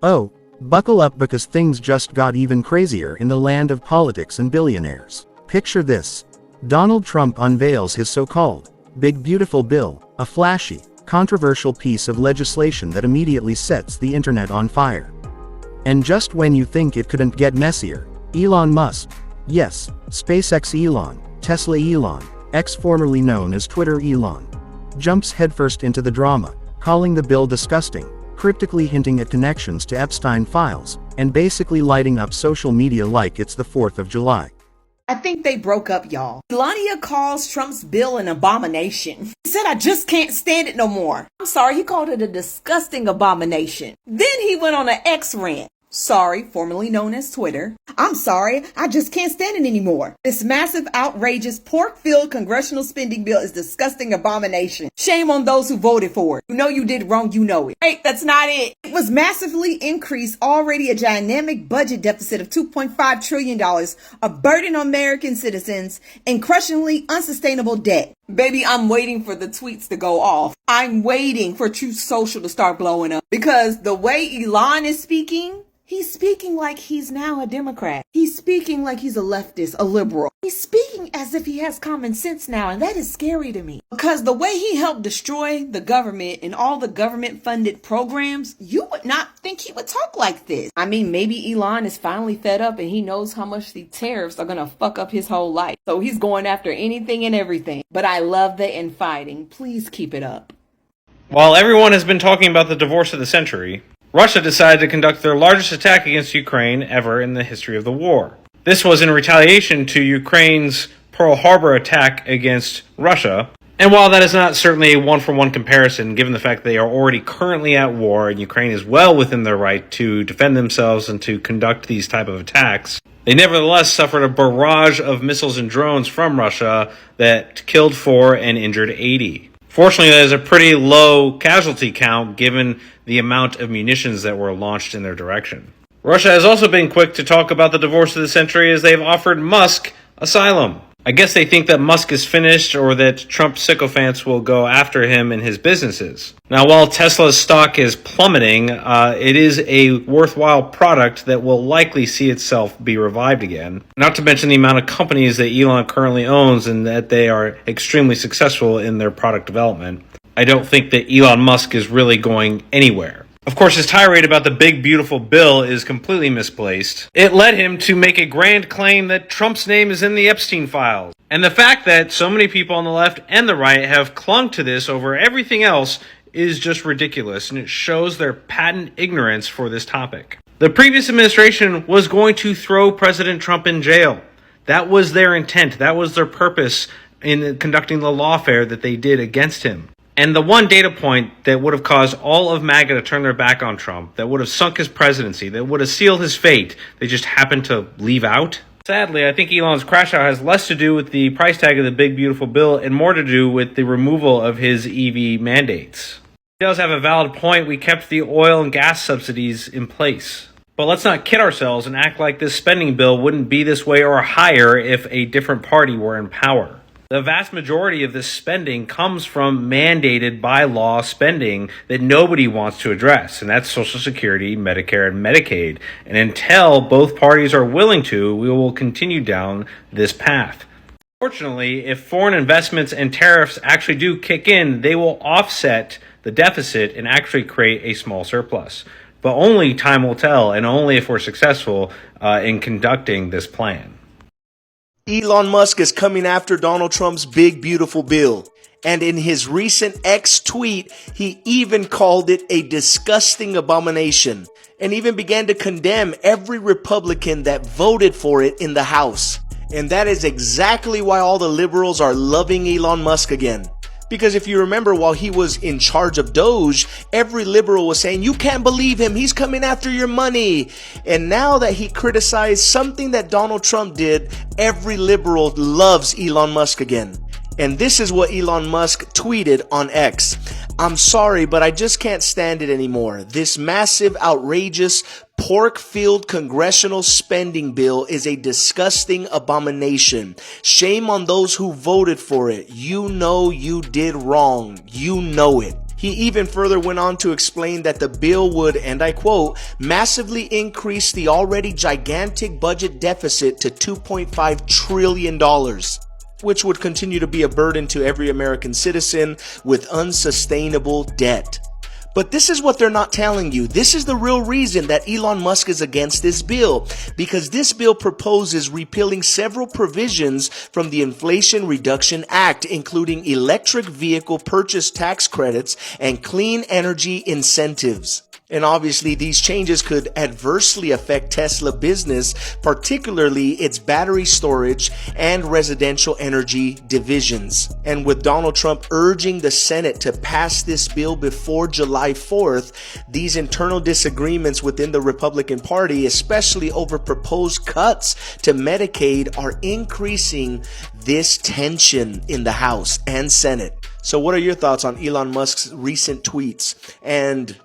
Oh, buckle up because things just got even crazier in the land of politics and billionaires. Picture this. Donald Trump unveils his so-called Big Beautiful Bill, a flashy, controversial piece of legislation that immediately sets the internet on fire. And just when you think it couldn't get messier, Elon Musk, yes, SpaceX Elon, Tesla Elon, formerly known as Twitter Elon, jumps headfirst into the drama, calling the bill disgusting, cryptically hinting at connections to Epstein files, and basically lighting up social media like it's the 4th of July. I think they broke up, y'all. Melania calls Trump's bill an abomination. He said, I just can't stand it no more. I'm sorry, he called it a disgusting abomination. Then he went on an X rant. Sorry, formerly known as Twitter. I'm sorry, I just can't stand it anymore. This massive, outrageous, pork-filled congressional spending bill is a disgusting abomination. Shame on those who voted for it. You know you did wrong, you know it. Wait, that's not it. It was massively increased already a dynamic budget deficit of $2.5 trillion, a burden on American citizens, and crushingly unsustainable debt. Baby, I'm waiting for the tweets to go off. I'm waiting for Truth Social to start blowing up. Because the way Elon is speaking, he's speaking like he's now a Democrat. He's speaking like he's a leftist, a liberal. He's speaking as if he has common sense now, and that is scary to me. Because the way he helped destroy the government and all the government-funded programs, you would not think he would talk like this. I mean, maybe Elon is finally fed up and he knows how much the tariffs are going to fuck up his whole life. So he's going after anything and everything. But I love the infighting. Please keep it up. While everyone has been talking about the divorce of the century, Russia decided to conduct their largest attack against Ukraine ever in the history of the war. This was in retaliation to Ukraine's Pearl Harbor attack against Russia. And while that is not certainly a one-for-one comparison, given the fact they are already currently at war and Ukraine is well within their right to defend themselves and to conduct these type of attacks, they nevertheless suffered a barrage of missiles and drones from Russia that killed 4 and injured 80. Fortunately, that is a pretty low casualty count given the amount of munitions that were launched in their direction. Russia has also been quick to talk about the divorce of the century as they've offered Musk asylum. I guess they think that Musk is finished or that Trump sycophants will go after him and his businesses. Now, while Tesla's stock is plummeting, it is a worthwhile product that will likely see itself be revived again. Not to mention the amount of companies that Elon currently owns and that they are extremely successful in their product development. I don't think that Elon Musk is really going anywhere. Of course, his tirade about the big, beautiful bill is completely misplaced. It led him to make a grand claim that Trump's name is in the Epstein files. And the fact that so many people on the left and the right have clung to this over everything else is just ridiculous, and it shows their patent ignorance for this topic. The previous administration was going to throw President Trump in jail. That was their intent. That was their purpose in conducting the lawfare that they did against him. And the one data point that would have caused all of MAGA to turn their back on Trump, that would have sunk his presidency, that would have sealed his fate, they just happened to leave out. Sadly, I think Elon's crash out has less to do with the price tag of the big, beautiful bill and more to do with the removal of his EV mandates. He does have a valid point. We kept the oil and gas subsidies in place. But let's not kid ourselves and act like this spending bill wouldn't be this way or higher if a different party were in power. The vast majority of this spending comes from mandated by law spending that nobody wants to address, and that's Social Security, Medicare, and Medicaid. And until both parties are willing to, we will continue down this path. Fortunately, if foreign investments and tariffs actually do kick in, they will offset the deficit and actually create a small surplus. But only time will tell, and only if we're successful in conducting this plan. Elon Musk is coming after Donald Trump's big, beautiful bill. And in his recent X tweet, he even called it a disgusting abomination and even began to condemn every Republican that voted for it in the House. And that is exactly why all the liberals are loving Elon Musk again. Because if you remember, while he was in charge of Doge, every liberal was saying, you can't believe him, he's coming after your money. And now that he criticized something that Donald Trump did, every liberal loves Elon Musk again. And this is what Elon Musk tweeted on X. I'm sorry, but I just can't stand it anymore. This massive, outrageous, pork-filled congressional spending bill is a disgusting abomination. Shame on those who voted for it. You know you did wrong. You know it. He even further went on to explain that the bill would, and I quote, massively increase the already gigantic budget deficit to $2.5 trillion, which would continue to be a burden to every American citizen with unsustainable debt. But this is what they're not telling you. This is the real reason that Elon Musk is against this bill, because this bill proposes repealing several provisions from the Inflation Reduction Act, including electric vehicle purchase tax credits and clean energy incentives. And obviously, these changes could adversely affect Tesla business, particularly its battery storage and residential energy divisions. And with Donald Trump urging the Senate to pass this bill before July 4th, these internal disagreements within the Republican Party, especially over proposed cuts to Medicaid, are increasing this tension in the House and Senate. So what are your thoughts on Elon Musk's recent tweets? And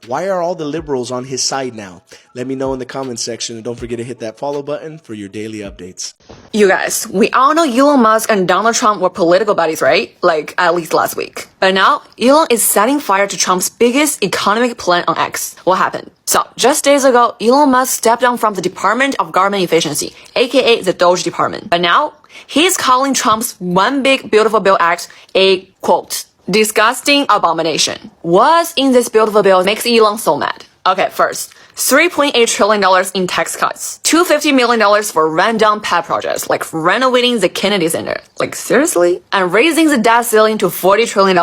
why are all the liberals on his side now? Let me know in the comments section, and don't forget to hit that follow button for your daily updates. You guys, we all know Elon Musk and Donald Trump were political buddies, right? Like, at least last week. But now, Elon is setting fire to Trump's biggest economic plan on X. What happened? So, just days ago, Elon Musk stepped down from the Department of Government Efficiency, aka the Doge Department. But now, he's calling Trump's One Big Beautiful Bill Act a, quote, disgusting abomination. What's in this beautiful bill makes Elon so mad? Okay, first, $3.8 trillion in tax cuts. $250 million for random pet projects, like renovating the Kennedy Center. Like, seriously? And raising the debt ceiling to $40 trillion.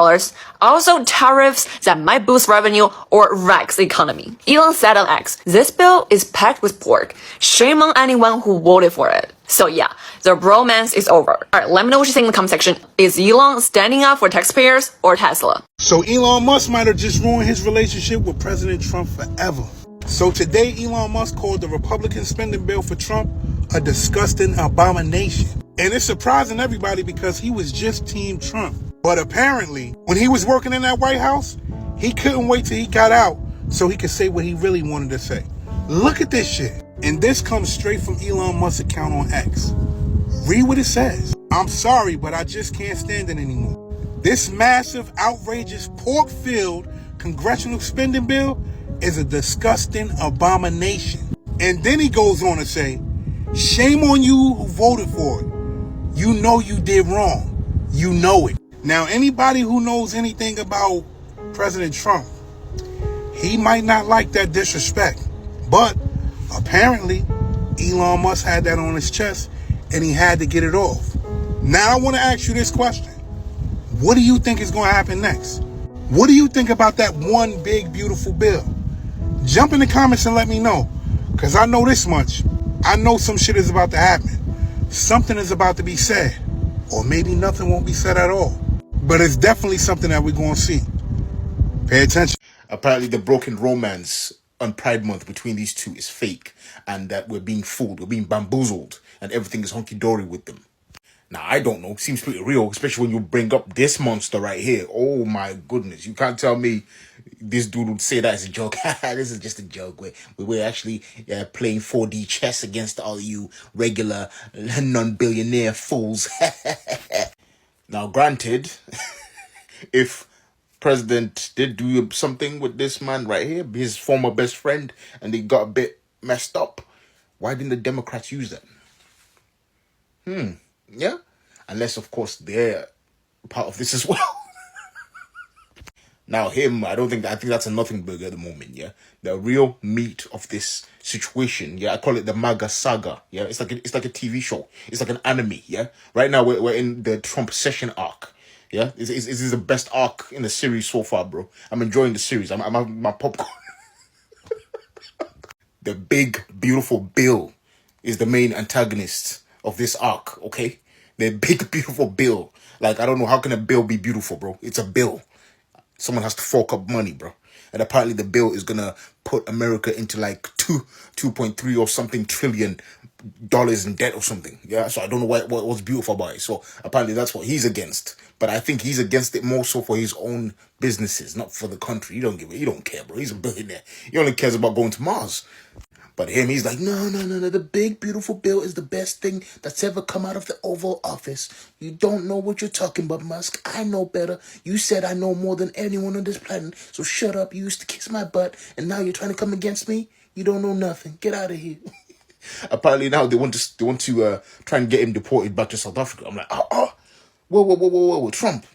Also, tariffs that might boost revenue or wreck the economy. Elon said on X, this bill is packed with pork. Shame on anyone who voted for it. So yeah, the bromance is over. Alright, let me know what you think in the comment section. Is Elon standing up for taxpayers or Tesla? So Elon Musk might have just ruined his relationship with President Trump forever. So today, Elon Musk called the Republican spending bill for Trump a disgusting abomination. And it's surprising everybody because he was just Team Trump. But apparently, when he was working in that White House, he couldn't wait till he got out so he could say what he really wanted to say. Look at this shit. And this comes straight from Elon Musk's account on X. Read what it says. I'm sorry, but I just can't stand it anymore. This massive, outrageous, pork-filled congressional spending bill is a disgusting abomination. And then he goes on to say, shame on you who voted for it. You know you did wrong. You know it. Now, anybody who knows anything about President Trump, he might not like that disrespect. But apparently, Elon Musk had that on his chest and he had to get it off. Now, I want to ask you this question. What do you think is going to happen next? What do you think about that one big, beautiful bill? Jump in the comments and let me know. Because I know this much. I know some shit is about to happen. Something is about to be said. Or maybe nothing won't be said at all. But it's definitely something that we're going to see. Pay attention. Apparently the broken romance on Pride Month between these two is fake, and that we're being fooled, we're being bamboozled, and everything is hunky-dory with them. Now, I don't know, seems pretty real, especially when you bring up this monster right here. Oh my goodness, you can't tell me this dude would say that as a joke. This is just a joke. We're actually playing 4D chess against all you regular non-billionaire fools. Now, granted, if President did do something with this man right here, his former best friend, and they got a bit messed up, why didn't the Democrats use that? Yeah? Unless, of course, they're part of this as well. Now, I think that's a nothing burger at the moment, yeah? The real meat of this situation, yeah? I call it the MAGA saga, yeah? It's like a TV show. It's like an anime, yeah? Right now, we're in the Trump session arc. Yeah, this is the best arc in the series so far, bro. I'm enjoying the series. I'm having my popcorn. The big, beautiful Bill is the main antagonist of this arc, okay? The big, beautiful Bill. Like, I don't know, how can a bill be beautiful, bro? It's a bill. Someone has to fork up money, bro. And apparently the bill is gonna put America into like 2.3 or something trillion dollars in debt or something. Yeah, so I don't know what's beautiful about it. So apparently that's what he's against. But I think he's against it more so for his own businesses, not for the country. He don't care, bro. He's a billionaire. He only cares about going to Mars. But him, he's like, no, no, no, no. The big, beautiful bill is the best thing that's ever come out of the Oval Office. You don't know what you're talking about, Musk. I know better. You said I know more than anyone on this planet. So shut up. You used to kiss my butt, and now you're trying to come against me? You don't know nothing. Get out of here. Apparently now they want to try and get him deported back to South Africa. I'm like, whoa, Trump.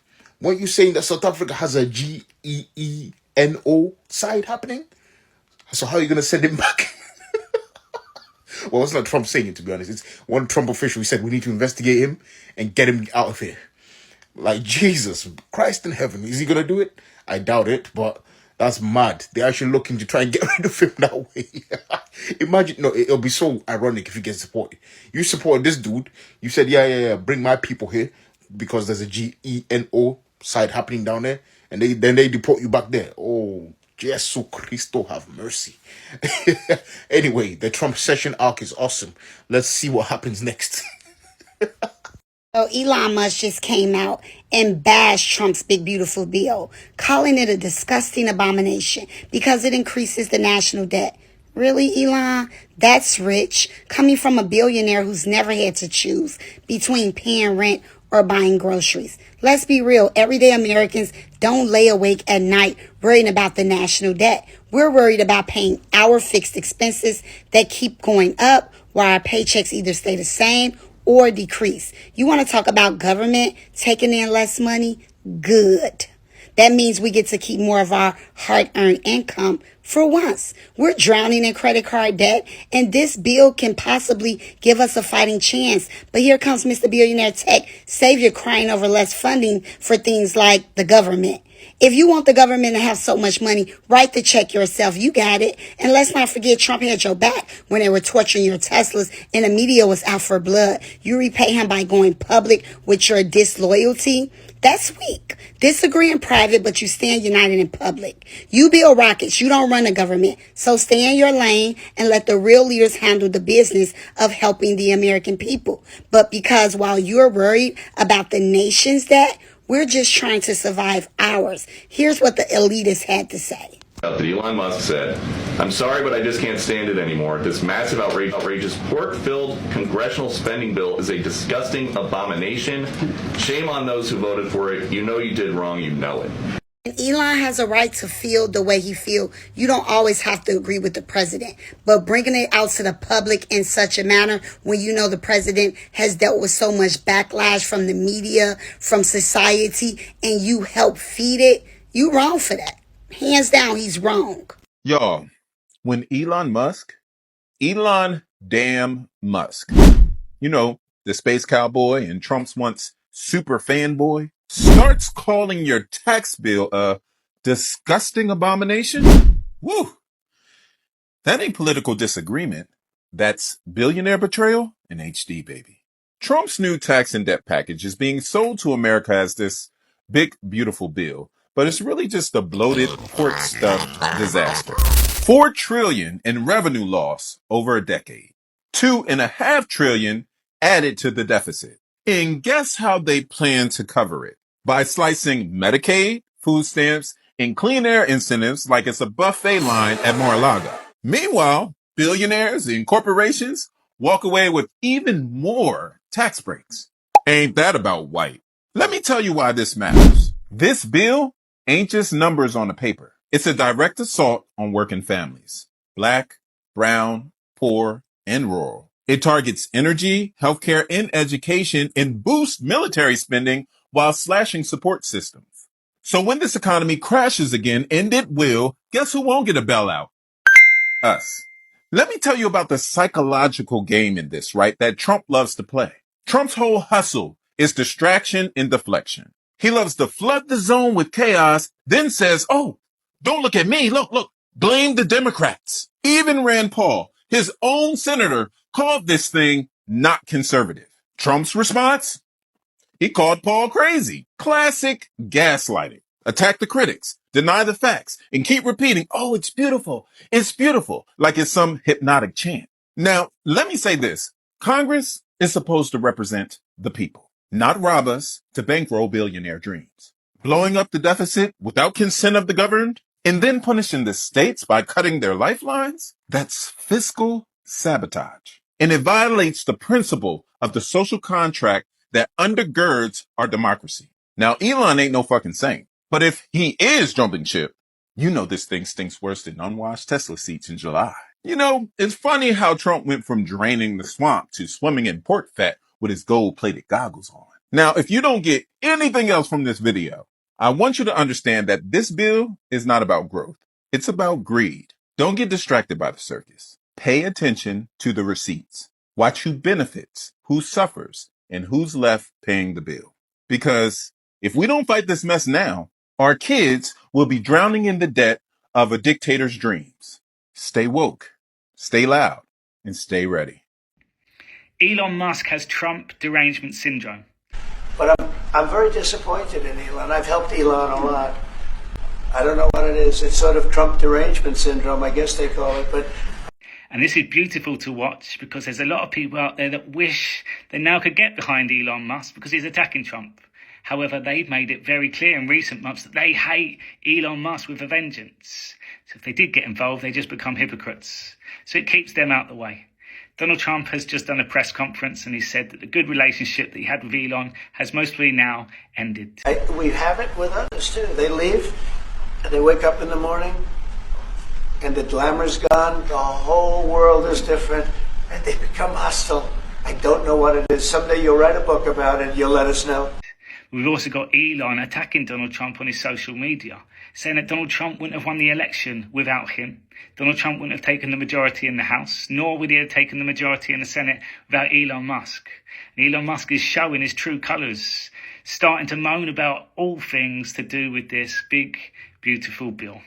Weren't you saying that South Africa has a GEENO side happening? So how are you going to send him back? Well, it's not Trump saying it, to be honest. It's one Trump official who said we need to investigate him and get him out of here. Like, Jesus Christ in heaven. Is he going to do it? I doubt it, but that's mad. They're actually looking to try and get rid of him that way. Imagine, no, it'll be so ironic if he gets supported. You supported this dude. You said, yeah, bring my people here because there's a GENO side happening down there. And then they deport you back there. Oh, Jesus Christo, have mercy. Anyway, the Trump session arc is awesome. Let's see what happens next. So Elon Musk just came out and bashed Trump's big beautiful bill, calling it a disgusting abomination because it increases the national debt. Really, Elon? That's rich, coming from a billionaire who's never had to choose between paying rent or buying groceries. Let's be real, everyday Americans don't lay awake at night worrying about the national debt. We're worried about paying our fixed expenses that keep going up while our paychecks either stay the same or decrease. You want to talk about government taking in less money? Good. That means we get to keep more of our hard-earned income for once. We're drowning in credit card debt, and this bill can possibly give us a fighting chance. But here comes Mr. Billionaire Tech Savior crying over less funding for things like the government. If you want the government to have so much money, write the check yourself. You got it. And let's not forget Trump had your back when they were torturing your Teslas and the media was out for blood. You repay him by going public with your disloyalty. That's weak. Disagree in private, but you stand united in public. You build rockets. You don't run a government. So stay in your lane and let the real leaders handle the business of helping the American people. But because while you're worried about the nation's debt, we're just trying to survive ours. Here's what the elitists had to say. That Elon Musk said, I'm sorry, but I just can't stand it anymore. This massive, outrageous, pork-filled congressional spending bill is a disgusting abomination. Shame on those who voted for it. You know you did wrong. You know it. And Elon has a right to feel the way he feels. You don't always have to agree with the president. But bringing it out to the public in such a manner when you know the president has dealt with so much backlash from the media, from society, and you help feed it, you wrong for that. Hands down, he's wrong. Y'all, when Elon damn Musk, you know, the space cowboy and Trump's once super fanboy, starts calling your tax bill a disgusting abomination, woo, that ain't political disagreement. That's billionaire betrayal in HD, baby. Trump's new tax and debt package is being sold to America as this big, beautiful bill, but it's really just a bloated, pork-stuffed disaster. $4 trillion in revenue loss over a decade. $2.5 trillion added to the deficit. And guess how they plan to cover it? By slicing Medicaid, food stamps, and clean air incentives like it's a buffet line at Mar-a-Lago. Meanwhile, billionaires and corporations walk away with even more tax breaks. Ain't that about white? Let me tell you why this matters. This bill ain't just numbers on a paper. It's a direct assault on working families. Black, brown, poor, and rural. It targets energy, healthcare, and education and boosts military spending while slashing support systems. So when this economy crashes again, and it will, guess who won't get a bailout? Us. Let me tell you about the psychological game in this, right? That Trump loves to play. Trump's whole hustle is distraction and deflection. He loves to flood the zone with chaos, then says, oh, don't look at me. Look, blame the Democrats. Even Rand Paul, his own senator, called this thing not conservative. Trump's response? He called Paul crazy. Classic gaslighting. Attack the critics, deny the facts, and keep repeating, oh, it's beautiful, like it's some hypnotic chant. Now, let me say this. Congress is supposed to represent the people, not rob us to bankroll billionaire dreams. Blowing up the deficit without consent of the governed? and then punishing the states by cutting their lifelines? That's fiscal sabotage. And it violates the principle of the social contract that undergirds our democracy. Now, Elon ain't no fucking saint, but if he is jumping ship, you know this thing stinks worse than unwashed Tesla seats in July. You know, it's funny how Trump went from draining the swamp to swimming in pork fat with his gold-plated goggles on. Now, if you don't get anything else from this video, I want you to understand that this bill is not about growth. It's about greed. Don't get distracted by the circus. Pay attention to the receipts. Watch who benefits, who suffers, and who's left paying the bill. Because if we don't fight this mess now, our kids will be drowning in the debt of a dictator's dreams. Stay woke, stay loud, and stay ready. Elon Musk has Trump derangement syndrome. But I'm very disappointed in Elon. I've helped Elon a lot. I don't know what it is. It's sort of Trump derangement syndrome, I guess they call it. But And this is beautiful to watch because there's a lot of people out there that wish they now could get behind Elon Musk because he's attacking Trump. However, they've made it very clear in recent months that they hate Elon Musk with a vengeance. So if they did get involved, they just become hypocrites. So it keeps them out the way. Donald Trump has just done a press conference and he said that the good relationship that he had with Elon has mostly now ended. We have it with others too. They leave and they wake up in the morning and the glamour's gone. The whole world is different and they become hostile. I don't know what it is. Someday you'll write a book about it. You'll let us know. We've also got Elon attacking Donald Trump on his social media, saying that Donald Trump wouldn't have won the election without him. Donald Trump wouldn't have taken the majority in the House, nor would he have taken the majority in the Senate without Elon Musk. And Elon Musk is showing his true colours, starting to moan about all things to do with this big, beautiful bill.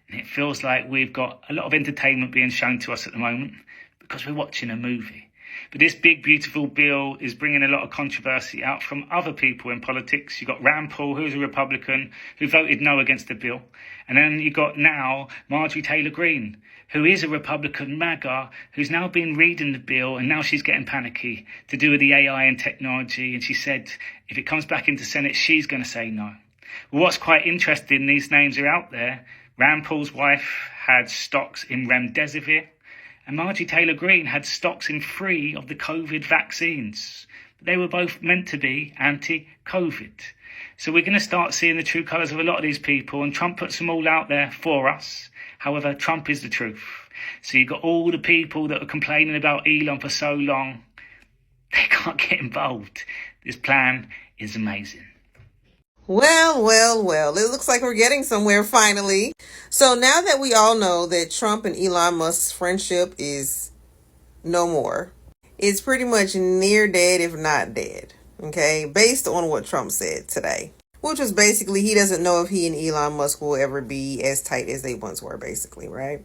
And it feels like we've got a lot of entertainment being shown to us at the moment because we're watching a movie. But this big, beautiful bill is bringing a lot of controversy out from other people in politics. You've got Rand Paul, who's a Republican, who voted no against the bill. And then you've got now Marjorie Taylor Greene, who is a Republican MAGA, who's now been reading the bill, and now she's getting panicky to do with the AI and technology. And she said if it comes back into Senate, she's going to say no. Well, what's quite interesting, these names are out there. Rand Paul's wife had stocks in remdesivir. And Marjorie Taylor Greene had stocks in 3 of the COVID vaccines. They were both meant to be anti-COVID. So we're going to start seeing the true colours of a lot of these people, and Trump puts them all out there for us. However, Trump is the truth. So you've got all the people that are complaining about Elon for so long. They can't get involved. This plan is amazing. Well, it looks like we're getting somewhere finally. So now that we all know that Trump and Elon Musk's friendship is no more, it's pretty much near dead, if not dead. Okay, based on what Trump said today, which was basically he doesn't know if he and Elon Musk will ever be as tight as they once were, basically, right?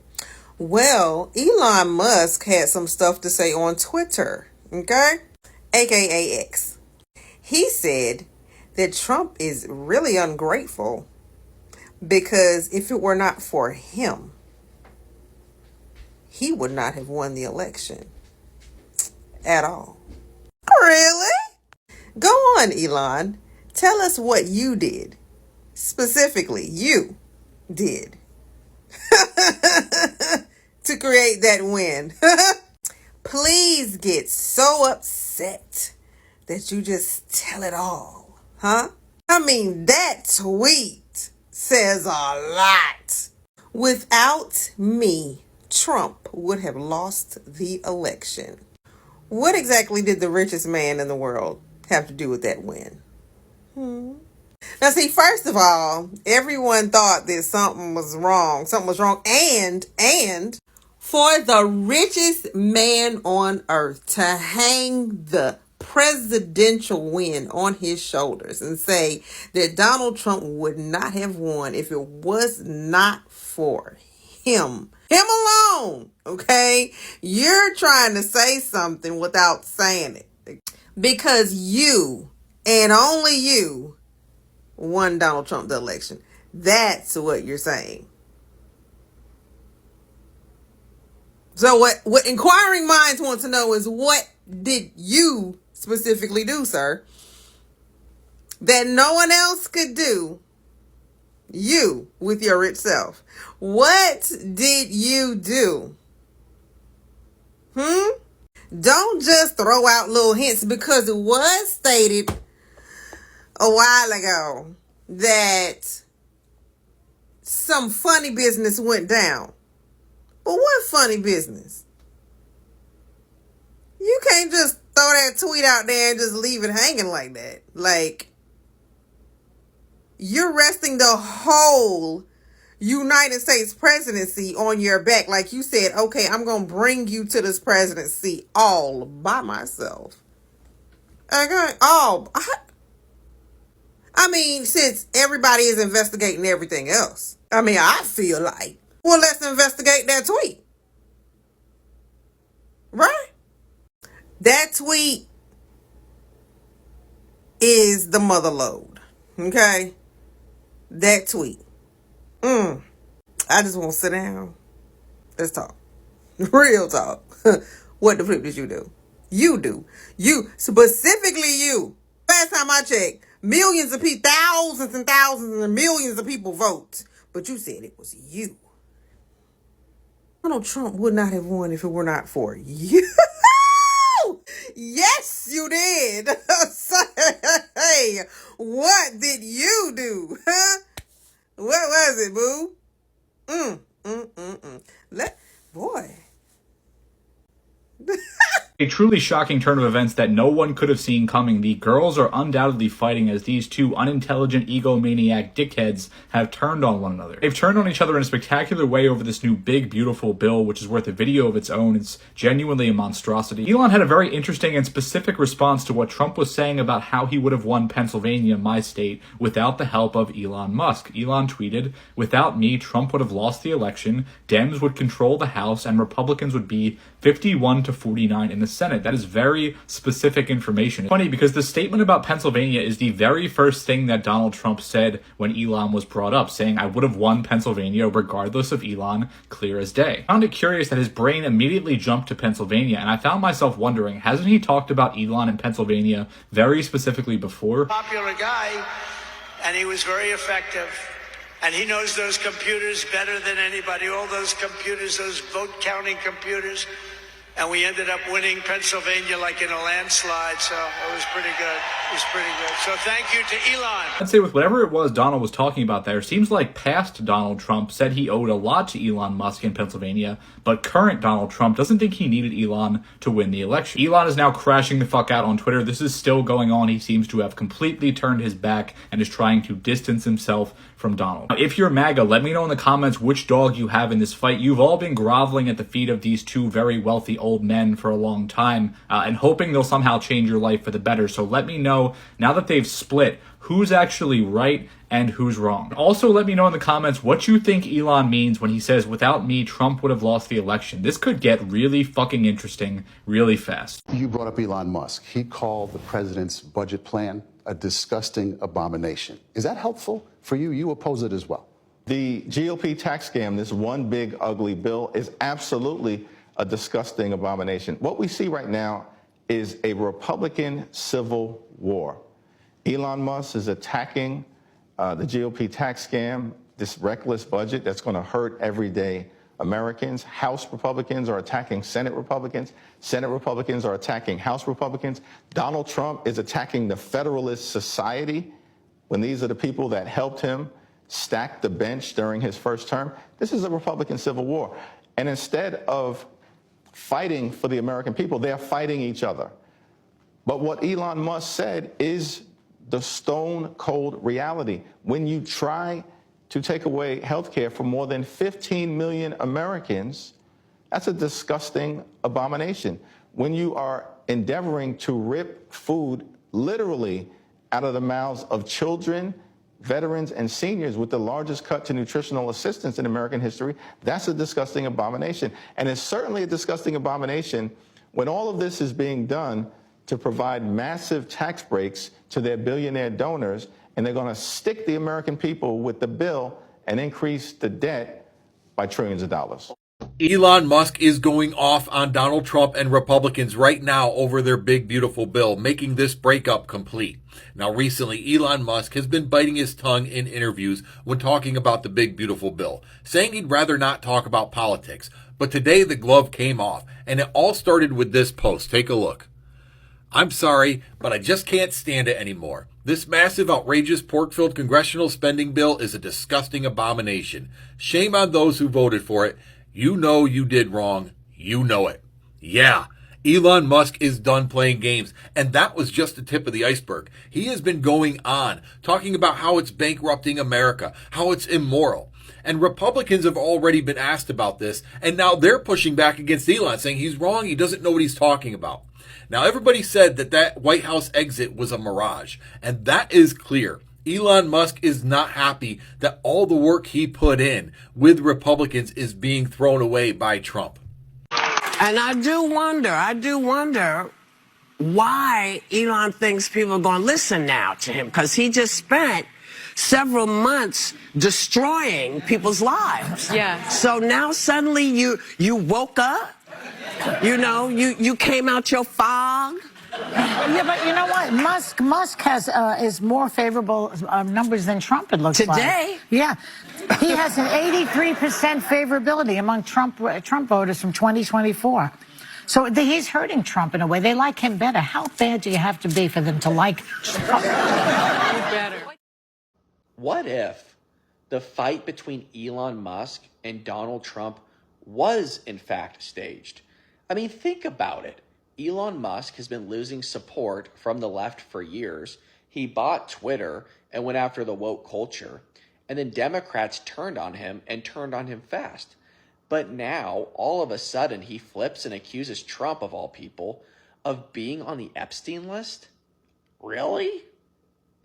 Well, Elon Musk had some stuff to say on Twitter, okay, aka X. He said that Trump is really ungrateful because if it were not for him, he would not have won the election at all. Really? Go on, Elon. Tell us what you did. Specifically, you did to create that win. Please get so upset that you just tell it all. Huh? I mean, that tweet says a lot. Without me, Trump would have lost the election. What exactly did the richest man in the world have to do with that win? Now, see, first of all, everyone thought that something was wrong. And for the richest man on earth to hang the presidential win on his shoulders and say that Donald Trump would not have won if it was not for him alone, okay? You're trying to say something without saying it because you and only you won Donald Trump the election. That's what you're saying. So what inquiring minds want to know is, what did you specifically do, sir, that no one else could do You with your rich self. What did you do? Don't just throw out little hints, because it was stated a while ago that some funny business went down. But what funny business? You can't just throw that tweet out there and just leave it hanging like that. Like, you're resting the whole United States presidency on your back. Like you said, okay, I'm going to bring you to this presidency all by myself. Okay? I mean, since everybody is investigating everything else, I feel like, well, let's investigate that tweet. Right? That tweet is the mother load. Okay? That tweet. I just want to sit down. Let's talk. Real talk. What the flip did you do? You do. You, specifically you. Last time I checked, millions of people, thousands and thousands and millions of people vote. But you said it was you. Donald Trump would not have won if it were not for you. Yes, you did. Hey, what did you do? Huh? What was it, boo? Boy. A truly shocking turn of events that no one could have seen coming. The girls are undoubtedly fighting as these two unintelligent egomaniac dickheads have turned on one another. They've turned on each other in a spectacular way over this new big, beautiful bill, which is worth a video of its own. It's genuinely a monstrosity. Elon had a very interesting and specific response to what Trump was saying about how he would have won Pennsylvania, my state, without the help of Elon Musk. Elon tweeted, "Without me, Trump would have lost the election, Dems would control the House, and Republicans would be 51 to 49 in the Senate." That is very specific information. It's funny because the statement about Pennsylvania is the very first thing that Donald Trump said when Elon was brought up, saying, "I would have won Pennsylvania regardless of Elon, clear as day." I found it curious that his brain immediately jumped to Pennsylvania, and I found myself wondering, hasn't he talked about Elon in Pennsylvania very specifically before? Popular guy, and he was very effective. And he knows those computers better than anybody, all those computers, those vote counting computers. And we ended up winning Pennsylvania like in a landslide, so it was pretty good. It was pretty good. So thank you to Elon. I'd say with whatever it was Donald was talking about there, seems like past Donald Trump said he owed a lot to Elon Musk in Pennsylvania, but current Donald Trump doesn't think he needed Elon to win the election. Elon is now crashing the fuck out on Twitter. This is still going on. He seems to have completely turned his back and is trying to distance himself from Donald. Now, if you're MAGA, let me know in the comments which dog you have in this fight. You've all been groveling at the feet of these two very wealthy old men for a long time and hoping they'll somehow change your life for the better. So let me know, now that they've split, who's actually right and who's wrong. Also, let me know in the comments what you think Elon means when he says, "Without me, Trump would have lost the election." This could get really fucking interesting really fast. You brought up Elon Musk. He called the president's budget plan a disgusting abomination. Is that helpful for you? You oppose it as well. The GOP tax scam, this one big ugly bill, is absolutely a disgusting abomination. What we see right now is a Republican civil war. Elon Musk is attacking the GOP tax scam, this reckless budget that's going to hurt everyday Americans. House Republicans are attacking Senate Republicans. Senate Republicans are attacking House Republicans. Donald Trump is attacking the Federalist Society when these are the people that helped him stack the bench during his first term. This is a Republican civil war. And instead of fighting for the American people, they're fighting each other. But what Elon Musk said is the stone cold reality. When you try to take away health care for more than 15 million Americans, that's a disgusting abomination. When you are endeavoring to rip food literally out of the mouths of children, veterans, and seniors with the largest cut to nutritional assistance in American history, that's a disgusting abomination. And it's certainly a disgusting abomination when all of this is being done to provide massive tax breaks to their billionaire donors, and they're going to stick the American people with the bill and increase the debt by trillions of dollars. Elon Musk is going off on Donald Trump and Republicans right now over their big, beautiful bill, making this breakup complete. Now, recently, Elon Musk has been biting his tongue in interviews when talking about the big, beautiful bill, saying he'd rather not talk about politics. But today, the glove came off, and it all started with this post. Take a look. I'm sorry, but I just can't stand it anymore. This massive, outrageous, pork-filled congressional spending bill is a disgusting abomination. Shame on those who voted for it. You know you did wrong. You know it. Yeah, Elon Musk is done playing games, and that was just the tip of the iceberg. He has been going on, talking about how it's bankrupting America, how it's immoral. And Republicans have already been asked about this, and now they're pushing back against Elon, saying he's wrong, he doesn't know what he's talking about. Now, everybody said that White House exit was a mirage, and that is clear. Elon Musk is not happy that all the work he put in with Republicans is being thrown away by Trump. And I do wonder why Elon thinks people are going to listen now to him, because he just spent several months destroying people's lives. Yeah. So now suddenly you woke up, you came out your fog. Yeah, but you know what? Musk has is more favorable numbers than Trump, it looks like. Today? Yeah. He has an 83% favorability among Trump voters from 2024. So he's hurting Trump in a way. They like him better. How bad do you have to be for them to like Trump? What if the fight between Elon Musk and Donald Trump was, in fact, staged? I mean, think about it. Elon Musk has been losing support from the left for years. He bought Twitter and went after the woke culture. And then Democrats turned on him and turned on him fast. But now, all of a sudden, he flips and accuses Trump, of all people, of being on the Epstein list? Really?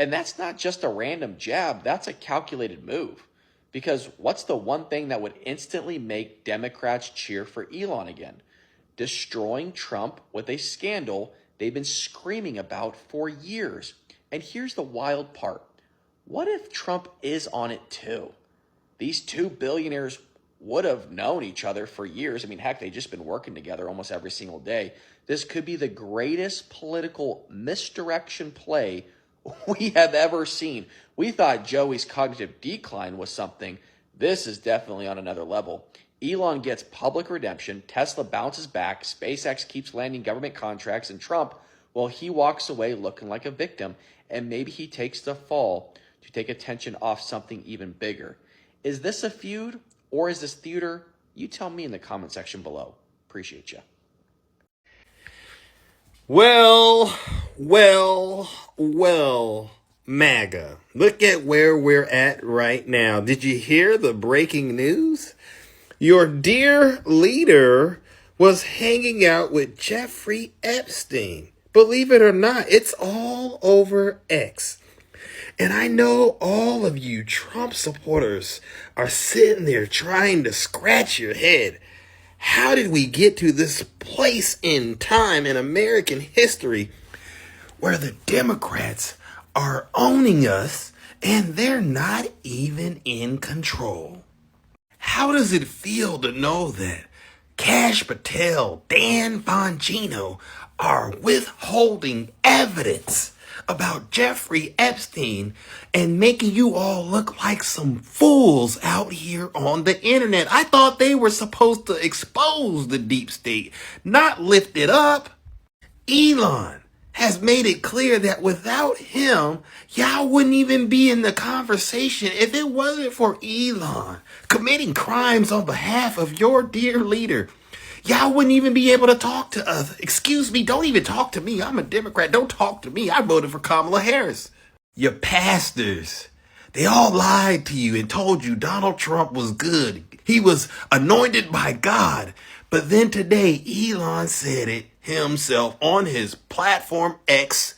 And that's not just a random jab. That's a calculated move. Because what's the one thing that would instantly make Democrats cheer for Elon again? Destroying Trump with a scandal they've been screaming about for years. And here's the wild part. What if Trump is on it too? These two billionaires would have known each other for years. I mean, heck, they've just been working together almost every single day. This could be the greatest political misdirection play we have ever seen. We thought Joey's cognitive decline was something. This is definitely on another level. Elon gets public redemption, Tesla bounces back, SpaceX keeps landing government contracts, and Trump, well, he walks away looking like a victim, and maybe he takes the fall to take attention off something even bigger. Is this a feud, or is this theater? You tell me in the comment section below. Appreciate you. Well, MAGA. Look at where we're at right now. Did you hear the breaking news? Your dear leader was hanging out with Jeffrey Epstein. Believe it or not, it's all over X. And I know all of you Trump supporters are sitting there trying to scratch your head. How did we get to this place in time in American history where the Democrats are owning us and they're not even in control? How does it feel to know that Kash Patel, Dan Bongino are withholding evidence about Jeffrey Epstein and making you all look like some fools out here on the internet? I thought they were supposed to expose the deep state, not lift it up. Elon has made it clear that without him, y'all wouldn't even be in the conversation if it wasn't for Elon committing crimes on behalf of your dear leader. Y'all wouldn't even be able to talk to us. Excuse me, don't even talk to me. I'm a Democrat. Don't talk to me. I voted for Kamala Harris. Your pastors, they all lied to you and told you Donald Trump was good. He was anointed by God. But then today, Elon said it himself on his platform X,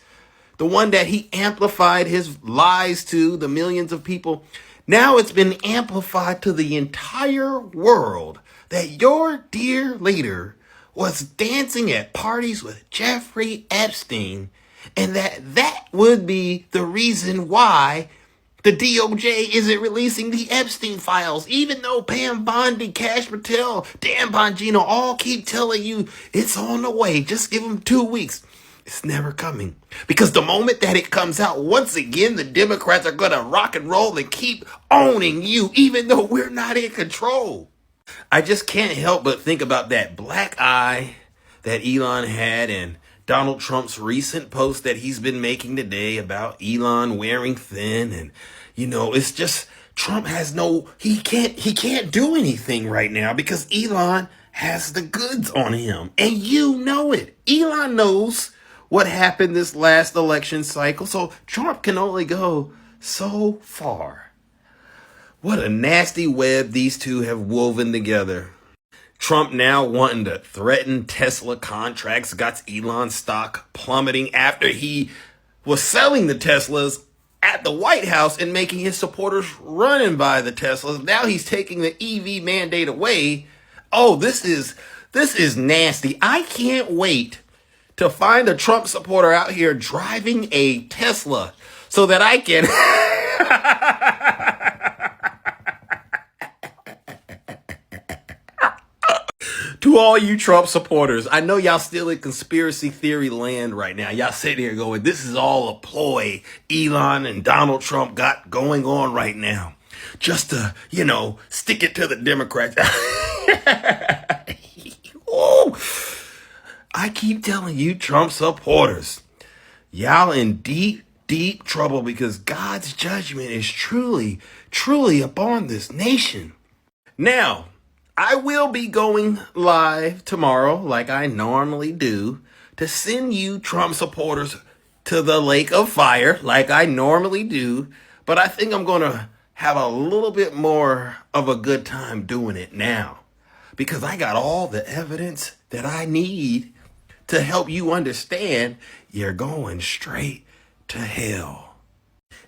the one that he amplified his lies to the millions of people. Now it's been amplified to the entire world that your dear leader was dancing at parties with Jeffrey Epstein, and that would be the reason why The DOJ isn't releasing the Epstein files, even though Pam Bondi, Cash Patel, Dan Bongino all keep telling you it's on the way. Just give them 2 weeks. It's never coming. Because the moment that it comes out, once again, the Democrats are going to rock and roll and keep owning you, even though we're not in control. I just can't help but think about that black eye that Elon had and Donald Trump's recent post that he's been making today about Elon wearing thin. And, it's just Trump has he can't do anything right now because Elon has the goods on him. And you know it. Elon knows what happened this last election cycle. So Trump can only go so far. What a nasty web these two have woven together. Trump now wanting to threaten Tesla contracts got Elon's stock plummeting after he was selling the Teslas at the White House and making his supporters run and buy the Teslas. Now he's taking the EV mandate away. Oh, this is nasty. I can't wait to find a Trump supporter out here driving a Tesla so that I can To all you Trump supporters, I know y'all still in conspiracy theory land right now. Y'all sitting here going, this is all a ploy Elon and Donald Trump got going on right now. Just to, stick it to the Democrats. Ooh. I keep telling you Trump supporters, y'all in deep, deep trouble because God's judgment is truly, truly upon this nation. Now, I will be going live tomorrow, like I normally do, to send you Trump supporters to the lake of fire, like I normally do. But I think I'm going to have a little bit more of a good time doing it now, because I got all the evidence that I need to help you understand you're going straight to hell.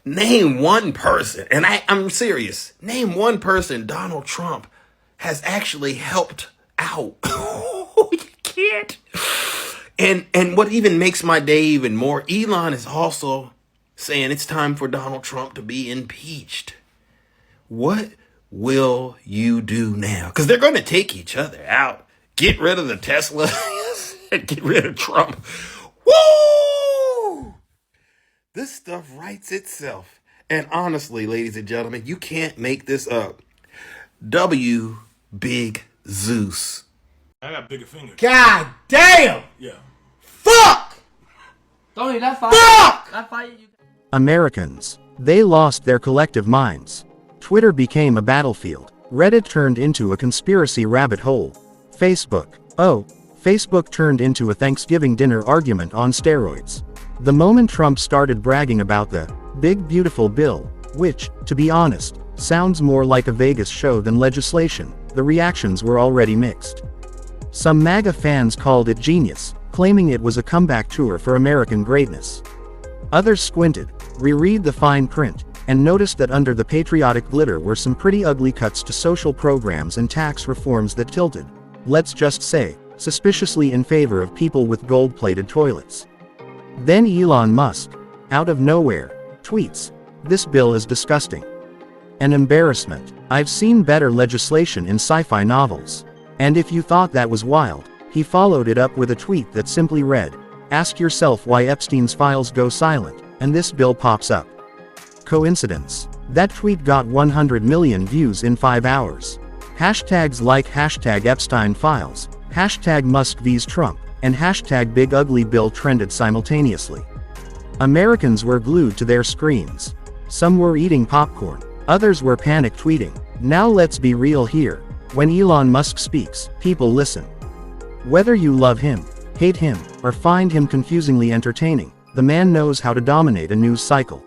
Name one person, and I'm serious, name one person Donald Trump has actually helped out. You can't. And what even makes my day even more, Elon is also saying it's time for Donald Trump to be impeached. What will you do now? Because they're going to take each other out. Get rid of the Tesla and get rid of Trump. Woo! This stuff writes itself. And honestly, ladies and gentlemen, you can't make this up. W. Big Zeus. I got bigger fingers. God damn! Yeah. Fuck! Tony, that fight. Fuck! That fight. Americans. They lost their collective minds. Twitter became a battlefield. Reddit turned into a conspiracy rabbit hole. Facebook turned into a Thanksgiving dinner argument on steroids. The moment Trump started bragging about the big beautiful bill, which, to be honest, sounds more like a Vegas show than legislation, the reactions were already mixed. Some MAGA fans called it genius, claiming it was a comeback tour for American greatness. Others squinted, reread the fine print, and noticed that under the patriotic glitter were some pretty ugly cuts to social programs and tax reforms that tilted, let's just say, suspiciously in favor of people with gold-plated toilets. Then Elon Musk, out of nowhere, tweets, "This bill is disgusting. An embarrassment. I've seen better legislation in sci-fi novels." And if you thought that was wild, he followed it up with a tweet that simply read, "Ask yourself why Epstein's files go silent, and this bill pops up." Coincidence? That tweet got 100 million views in 5 hours. Hashtags like hashtag Epstein files, hashtag Musk vs Trump, and hashtag Big Ugly Bill trended simultaneously. Americans were glued to their screens. Some were eating popcorn. Others were panic tweeting. Now let's be real here. When Elon Musk speaks, people listen. Whether you love him, hate him, or find him confusingly entertaining, the man knows how to dominate a news cycle.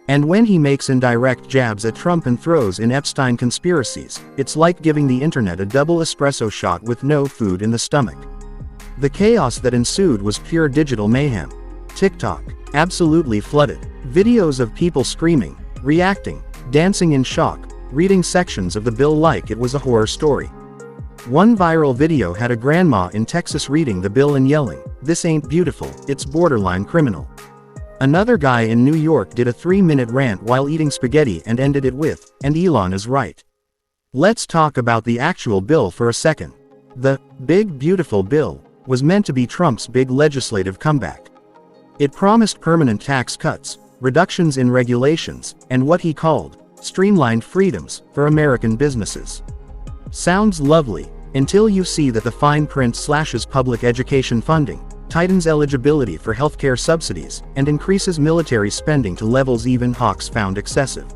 And when he makes indirect jabs at Trump and throws in Epstein conspiracies, it's like giving the internet a double espresso shot with no food in the stomach. The chaos that ensued was pure digital mayhem. TikTok, absolutely flooded. Videos of people screaming, reacting, dancing in shock, reading sections of the bill like it was a horror story. One viral video had a grandma in Texas reading the bill and yelling, "This ain't beautiful, it's borderline criminal." Another guy in New York did a 3-minute rant while eating spaghetti and ended it with, "And Elon is right." Let's talk about the actual bill for a second. The big beautiful bill was meant to be Trump's big legislative comeback. It promised permanent tax cuts, reductions in regulations, and what he called streamlined freedoms for American businesses. Sounds lovely, until you see that the fine print slashes public education funding, tightens eligibility for healthcare subsidies, and increases military spending to levels even hawks found excessive.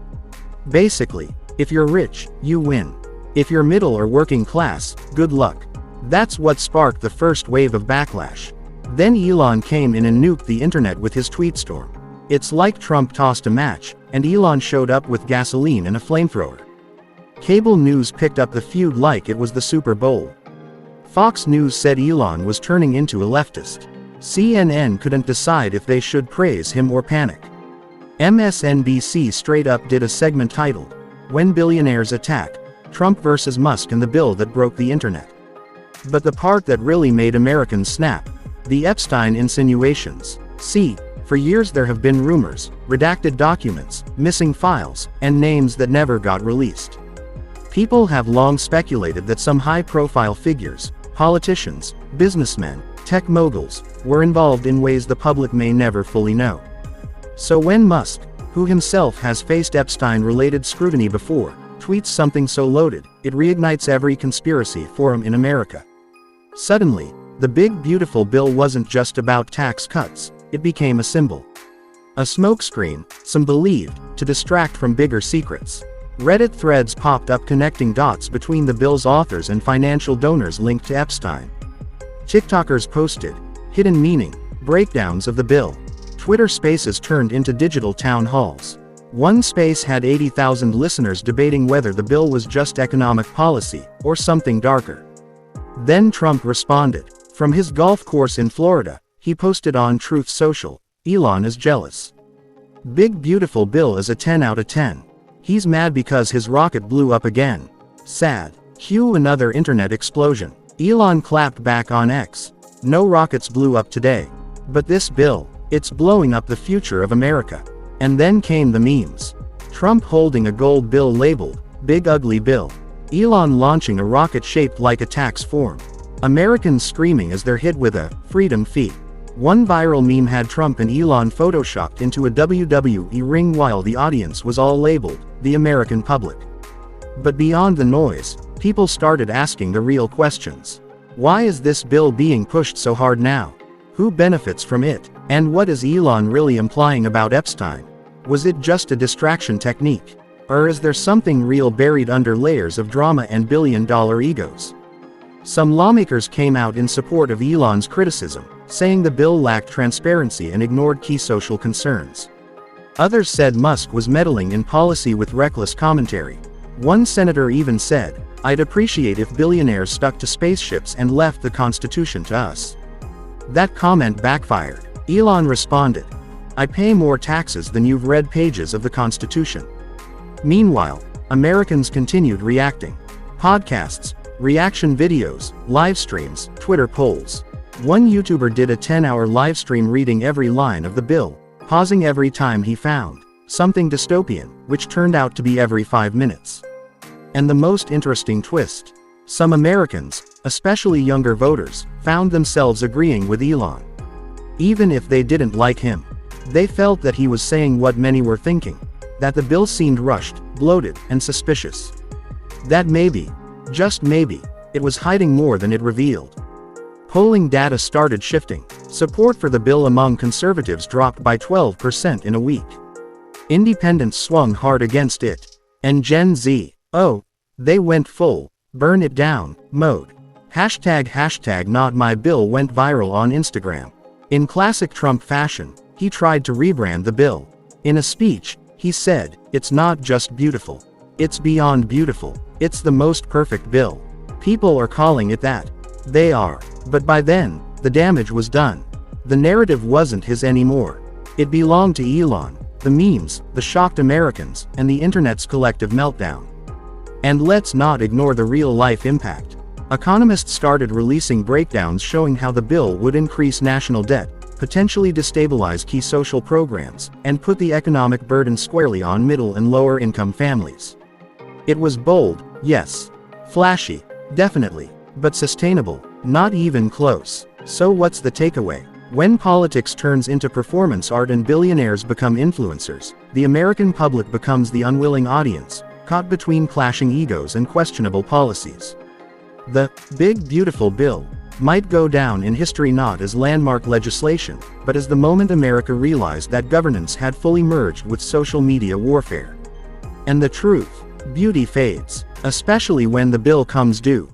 Basically, if you're rich, you win. If you're middle or working class, good luck. That's what sparked the first wave of backlash. Then Elon came in and nuked the internet with his tweet storm. It's like Trump tossed a match, and Elon showed up with gasoline and a flamethrower. Cable news picked up the feud like it was the Super Bowl. Fox News said Elon was turning into a leftist. CNN couldn't decide if they should praise him or panic. MSNBC straight up did a segment titled, "When Billionaires Attack, Trump vs. Musk and the Bill That Broke the Internet." But the part that really made Americans snap, the Epstein insinuations. See, for years there have been rumors, redacted documents, missing files, and names that never got released. People have long speculated that some high-profile figures, politicians, businessmen, tech moguls, were involved in ways the public may never fully know. So when Musk, who himself has faced Epstein-related scrutiny before, tweets something so loaded, it reignites every conspiracy forum in America. Suddenly, the big beautiful bill wasn't just about tax cuts, it became a symbol. A smokescreen, some believed, to distract from bigger secrets. Reddit threads popped up connecting dots between the bill's authors and financial donors linked to Epstein. TikTokers posted hidden meaning, breakdowns of the bill. Twitter Spaces turned into digital town halls. One space had 80,000 listeners debating whether the bill was just economic policy, or something darker. Then Trump responded. From his golf course in Florida, he posted on Truth Social, "Elon is jealous. Big beautiful bill is a 10 out of 10. He's mad because his rocket blew up again. Sad. Cue another internet explosion." Elon clapped back on X. "No rockets blew up today. But this bill, it's blowing up the future of America." And then came the memes. Trump holding a gold bill labeled, "Big Ugly Bill." Elon launching a rocket shaped like a tax form. Americans screaming as they're hit with a freedom fee. One viral meme had Trump and Elon photoshopped into a WWE ring while the audience was all labeled, "The American Public." But beyond the noise, people started asking the real questions. Why is this bill being pushed so hard now? Who benefits from it? And what is Elon really implying about Epstein? Was it just a distraction technique? Or is there something real buried under layers of drama and billion-dollar egos? Some lawmakers came out in support of Elon's criticism, saying the bill lacked transparency and ignored key social concerns. Others said Musk was meddling in policy with reckless commentary. One senator even said, "I'd appreciate if billionaires stuck to spaceships and left the Constitution to us." That comment backfired. Elon responded, "I pay more taxes than you've read pages of the Constitution." Meanwhile, Americans continued reacting. Podcasts, reaction videos, live streams, Twitter polls. One YouTuber did a 10-hour live stream reading every line of the bill, pausing every time he found something dystopian, which turned out to be every 5 minutes. And the most interesting twist, some Americans, especially younger voters, found themselves agreeing with Elon. Even if they didn't like him, they felt that he was saying what many were thinking, that the bill seemed rushed, bloated, and suspicious. That maybe, just maybe, it was hiding more than it revealed. Polling data started shifting. Support for the bill among conservatives dropped by 12% in a week. Independents swung hard against it. And Gen Z, oh, they went full, burn it down, mode. Hashtag not my bill went viral on Instagram. In classic Trump fashion, he tried to rebrand the bill. In a speech, he said, "It's not just beautiful. It's beyond beautiful. It's the most perfect bill. People are calling it that. They are. But by then, the damage was done. The narrative wasn't his anymore. It belonged to Elon, the memes, the shocked Americans, and the internet's collective meltdown." And let's not ignore the real-life impact. Economists started releasing breakdowns showing how the bill would increase national debt, potentially destabilize key social programs, and put the economic burden squarely on middle and lower income families. It was bold, yes. Flashy, definitely. But sustainable, not even close. So what's the takeaway? When politics turns into performance art and billionaires become influencers, the American public becomes the unwilling audience, caught between clashing egos and questionable policies. The Big Beautiful Bill might go down in history not as landmark legislation, but as the moment America realized that governance had fully merged with social media warfare. And the truth, beauty fades, especially when the bill comes due.